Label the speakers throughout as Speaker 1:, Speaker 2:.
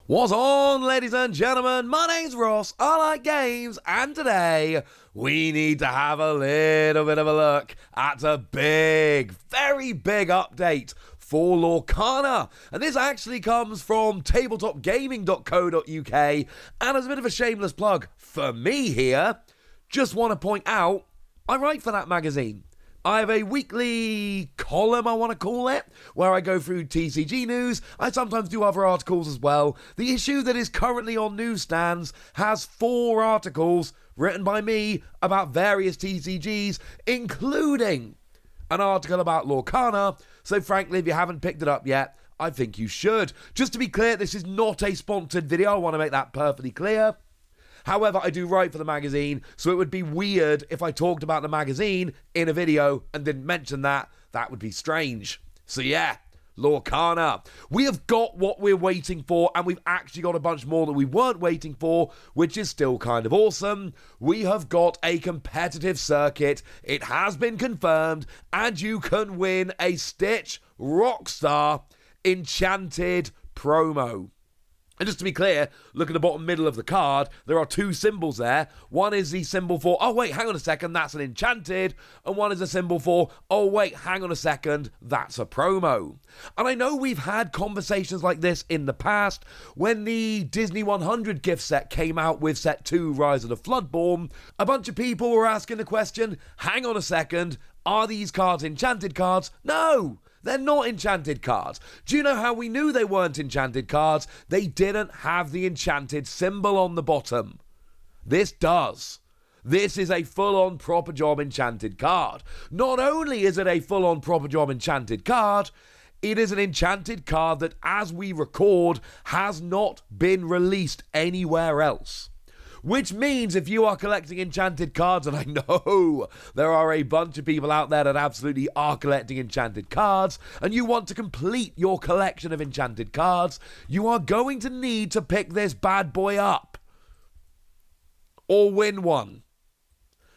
Speaker 1: What's on, ladies and gentlemen? My name's Ross, I like games, and today we need to have a little bit of a look at a big, very big update for Lorcana. And this actually comes from tabletopgaming.co.uk, and as a bit of a shameless plug for me here, just want to point out, I write for that magazine. I have a weekly column, I want to call it, where I go through TCG news. I sometimes do other articles as well. The issue that is currently on newsstands has 4 articles written by me about various TCGs, including an article about Lorcana. So frankly, if you haven't picked it up yet, I think you should. Just to be clear, this is not a sponsored video. I want to make that perfectly clear. However, I do write for the magazine, so it would be weird if I talked about the magazine in a video and didn't mention that. That would be strange. So yeah, Lorcana. We have got what we're waiting for, and we've actually got a bunch more that we weren't waiting for, which is still kind of awesome. We have got a competitive circuit. It has been confirmed, and you can win a Stitch Rockstar Enchanted promo. And just to be clear, look at the bottom middle of the card, there are 2 symbols there. One is the symbol for, oh wait, hang on a second, that's an enchanted. And one is a symbol for, oh wait, hang on a second, that's a promo. And I know we've had conversations like this in the past. When the Disney 100 gift set came out with set 2, Rise of the Floodborn, a bunch of people were asking the question, hang on a second, are these cards enchanted cards? No! They're not enchanted cards. Do you know how we knew they weren't enchanted cards? They didn't have the enchanted symbol on the bottom. This does. This is a full-on proper job enchanted card. Not only is it a full-on proper job enchanted card, it is an enchanted card that, as we record, has not been released anywhere else. Which means if you are collecting enchanted cards, and I know there are a bunch of people out there that absolutely are collecting enchanted cards, and you want to complete your collection of enchanted cards, you are going to need to pick this bad boy up. Or win one.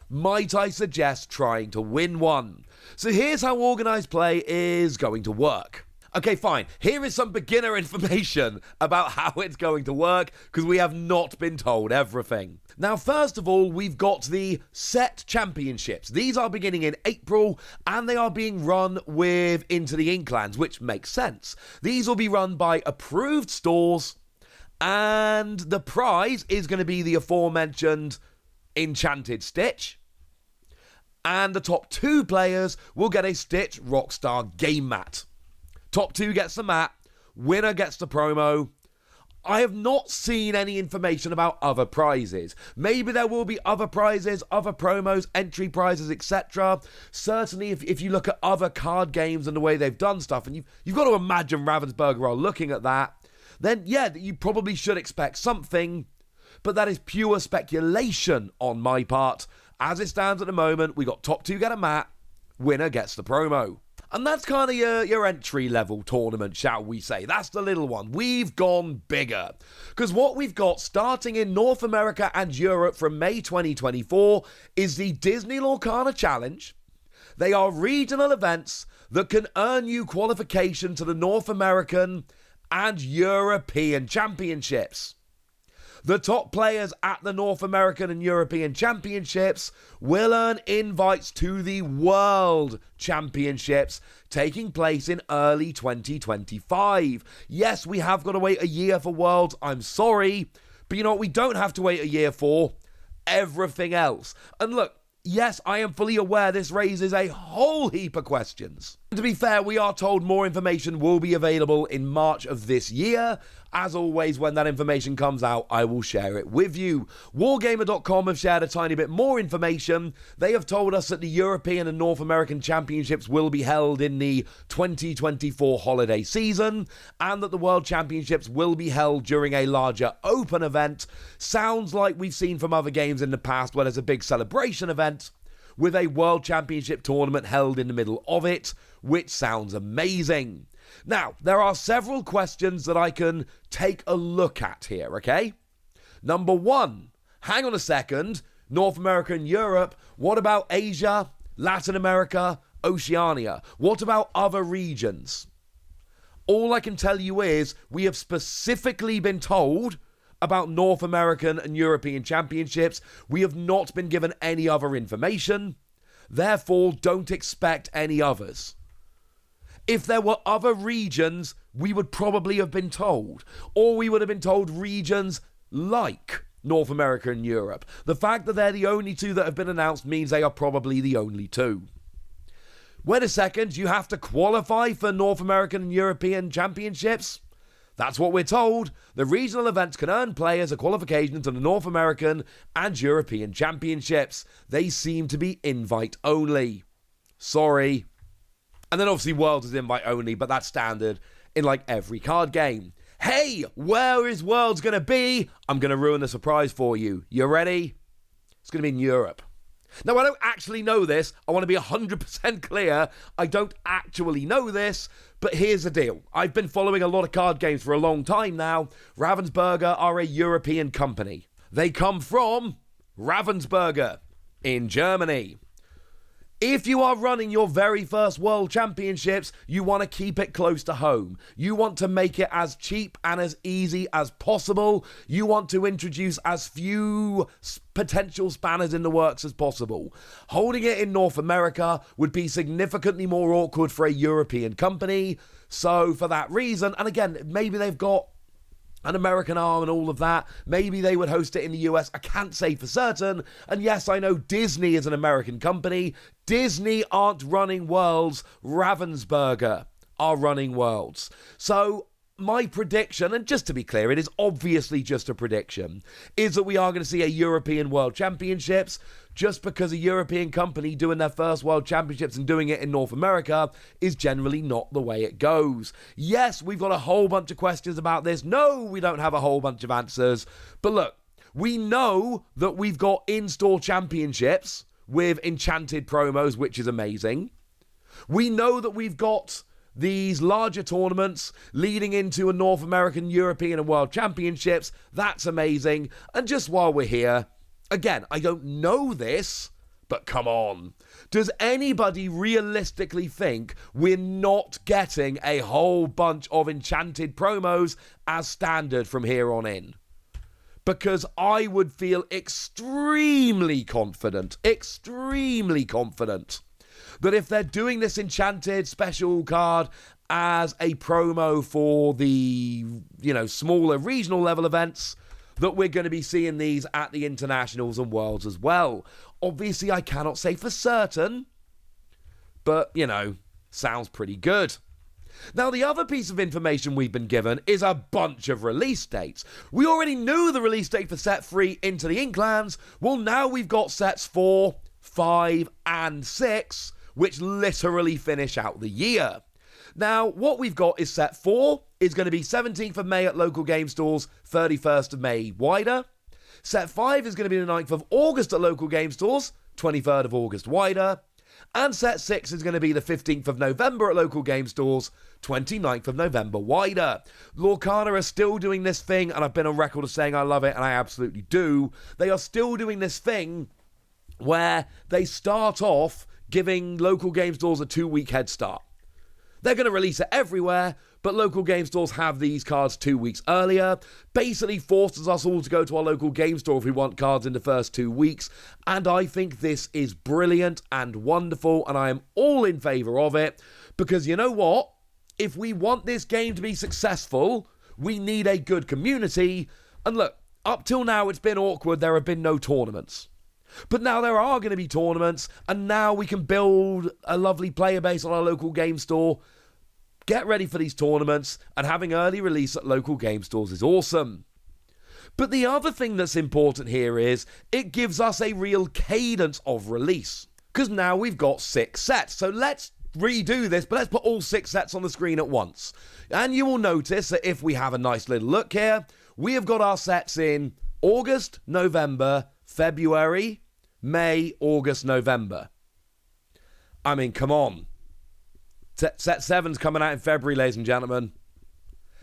Speaker 1: Might I suggest trying to win one? So here's how Organised play is going to work. Okay, fine. Here is some beginner information about how it's going to work, because we have not been told everything. Now, first of all, we've got the set championships. These are beginning in April, and they are being run with Into the Inklands, which makes sense. These will be run by approved stores, and the prize is going to be the aforementioned Enchanted Stitch. And the top 2 players will get a Stitch Rockstar game mat. Top 2 gets the mat, winner gets the promo. I have not seen any information about other prizes. Maybe there will be other prizes, other promos, entry prizes, etc. Certainly, if you look at other card games and the way they've done stuff, and you've got to imagine Ravensburger are looking at that, then yeah, you probably should expect something, but that is pure speculation on my part. As it stands at the moment, we got top 2 get a mat, winner gets the promo. And that's kind of your entry-level tournament, shall we say. That's the little one. We've gone bigger. Because what we've got starting in North America and Europe from May 2024 is the Disney Lorcana Challenge. They are regional events that can earn you qualification to the North American and European Championships. The top players at the North American and European Championships will earn invites to the World Championships taking place in early 2025. Yes, we have got to wait a year for Worlds, I'm sorry, but you know what we don't have to wait a year for? Everything else. And look, yes, I am fully aware this raises a whole heap of questions. To be fair, we are told more information will be available in March of this year. As always, when that information comes out, I will share it with you. Wargamer.com have shared a tiny bit more information. They have told us that the European and North American Championships will be held in the 2024 holiday season, and that the World Championships will be held during a larger open event. Sounds like we've seen from other games in the past where there's a big celebration event with a World Championship tournament held in the middle of it, which sounds amazing. Now, there are several questions that I can take a look at here, okay? Number 1, hang on a second, North America and Europe, what about Asia, Latin America, Oceania? What about other regions? All I can tell you is we have specifically been told about North American and European championships. We have not been given any other information. Therefore, don't expect any others. If there were other regions, we would probably have been told. Or we would have been told regions like North America and Europe. The fact that they're the only two that have been announced means they are probably the only two. Wait a second, you have to qualify for North American and European championships? That's what we're told. The regional events can earn players a qualification into the North American and European championships. They seem to be invite only. Sorry. And then obviously Worlds is invite only, but that's standard in like every card game. Hey, where is Worlds going to be? I'm going to ruin the surprise for you. You ready? It's going to be in Europe. Now, I don't actually know this. I want to be 100% clear. I don't actually know this, but here's the deal. I've been following a lot of card games for a long time now. Ravensburger are a European company. They come from Ravensburger in Germany. If you are running your very first World Championships, you want to keep it close to home. You want to make it as cheap and as easy as possible. You want to introduce as few potential spanners in the works as possible. Holding it in North America would be significantly more awkward for a European company. So for that reason, and again, maybe they've got an American arm and all of that. Maybe they would host it in the US. I can't say for certain. And yes, I know Disney is an American company. Disney aren't running Worlds. Ravensburger are running Worlds. So my prediction, and just to be clear, it is obviously just a prediction, is that we are going to see a European World Championships. Just because a European company doing their first World Championships and doing it in North America is generally not the way it goes. Yes, we've got a whole bunch of questions about this. No, we don't have a whole bunch of answers. But look, we know that we've got in-store championships with enchanted promos, which is amazing. We know that we've got these larger tournaments leading into a North American, European and World Championships. That's amazing. And just while we're here, again, I don't know this, but come on. Does anybody realistically think we're not getting a whole bunch of enchanted promos as standard from here on in? Because I would feel extremely confident that if they're doing this enchanted special card as a promo for the, smaller regional level events, that we're going to be seeing these at the internationals and worlds as well. Obviously, I cannot say for certain, but, sounds pretty good. Now, the other piece of information we've been given is a bunch of release dates. We already knew the release date for set 3 Into the Inklands. Well, now we've got sets 4, 5, and 6, which literally finish out the year. Now, what we've got is set 4 is going to be 17th of May at local game stores, 31st of May wider. Set 5 is going to be the 9th of August at local game stores, 23rd of August wider. And set 6 is going to be the 15th of November at local game stores, 29th of November wider. Lorcana are still doing this thing, and I've been on record of saying I love it, and I absolutely do. They are still doing this thing where they start off giving local game stores a 2-week head start. They're going to release it everywhere, but local game stores have these cards 2 weeks earlier. Basically forces us all to go to our local game store if we want cards in the first 2 weeks. And I think this is brilliant and wonderful, and I am all in favour of it. Because you know what? If we want this game to be successful, we need a good community. And look, up till now it's been awkward. There have been no tournaments. But now there are going to be tournaments, and now we can build a lovely player base on our local game store. Get ready for these tournaments, and having early release at local game stores is awesome. But the other thing that's important here is it gives us a real cadence of release, because now we've got 6 sets. So let's redo this, but let's put all 6 sets on the screen at once. And you will notice that if we have a nice little look here, we have got our sets in August, November, February, May, August, November. I mean, come on. Set 7's coming out in February, ladies and gentlemen.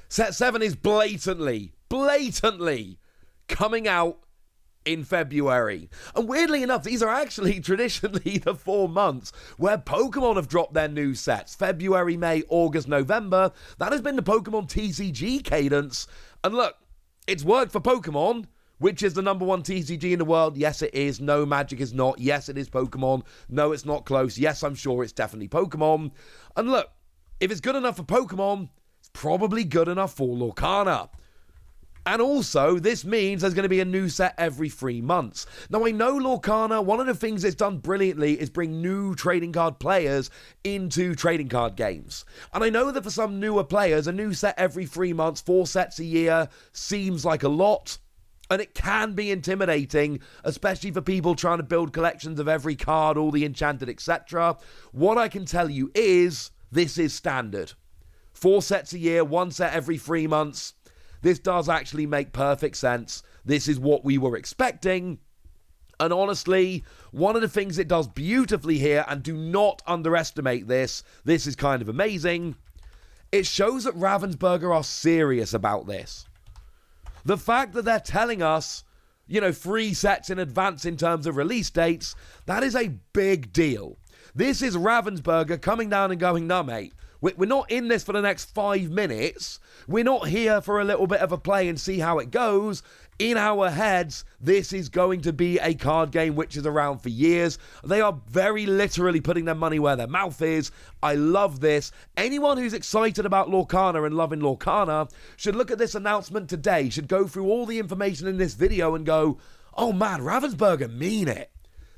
Speaker 1: Set 7 is blatantly coming out in February. And weirdly enough, these are actually traditionally the 4 months where Pokemon have dropped their new sets. February, May, August, November. That has been the Pokemon TCG cadence. And look, it's worked for Pokemon, which is the #1 TCG in the world. Yes, it is. No, Magic is not. Yes, it is Pokemon. No, it's not close. Yes, I'm sure it's definitely Pokemon. And look, if it's good enough for Pokemon, it's probably good enough for Lorcana. And also, this means there's going to be a new set every 3 months. Now, I know Lorcana, one of the things it's done brilliantly is bring new trading card players into trading card games. And I know that for some newer players, a new set every 3 months, 4 sets a year, seems like a lot. And it can be intimidating, especially for people trying to build collections of every card, all the enchanted, etc. What I can tell you is, this is standard. 4 sets a year, 1 set every 3 months. This does actually make perfect sense. This is what we were expecting. And honestly, one of the things it does beautifully here, and do not underestimate this is kind of amazing, it shows that Ravensburger are serious about this. The fact that they're telling us, 3 sets in advance in terms of release dates, that is a big deal. This is Ravensburger coming down and going, no, mate, we're not in this for the next 5 minutes. We're not here for a little bit of a play and see how it goes. In our heads, this is going to be a card game which is around for years. They are very literally putting their money where their mouth is. I love this. Anyone who's excited about Lorcana and loving Lorcana should look at this announcement today, should go through all the information in this video and go, oh man, Ravensburger mean it.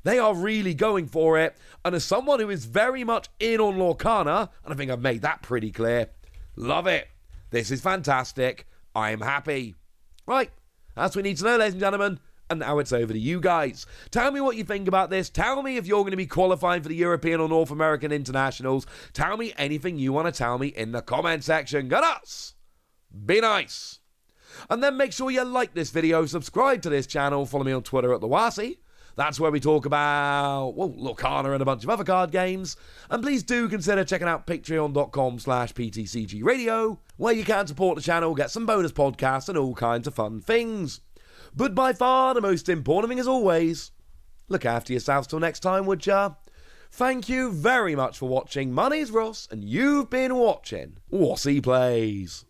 Speaker 1: They are really going for it. And as someone who is very much in on Lorcana, and I think I've made that pretty clear, love it. This is fantastic. I'm happy. Right, that's what we need to know, ladies and gentlemen. And now it's over to you guys. Tell me what you think about this. Tell me if you're going to be qualifying for the European or North American internationals. Tell me anything you want to tell me in the comment section. Get us. Be nice. And then make sure you like this video, subscribe to this channel, follow me on Twitter at Lawasi. That's where we talk about, Lorcana and a bunch of other card games. And please do consider checking out patreon.com/PTCGradio, where you can support the channel, get some bonus podcasts and all kinds of fun things. But by far the most important thing as always, look after yourselves till next time, would ya? Thank you very much for watching. My name's Ross, and you've been watching Wassy Plays.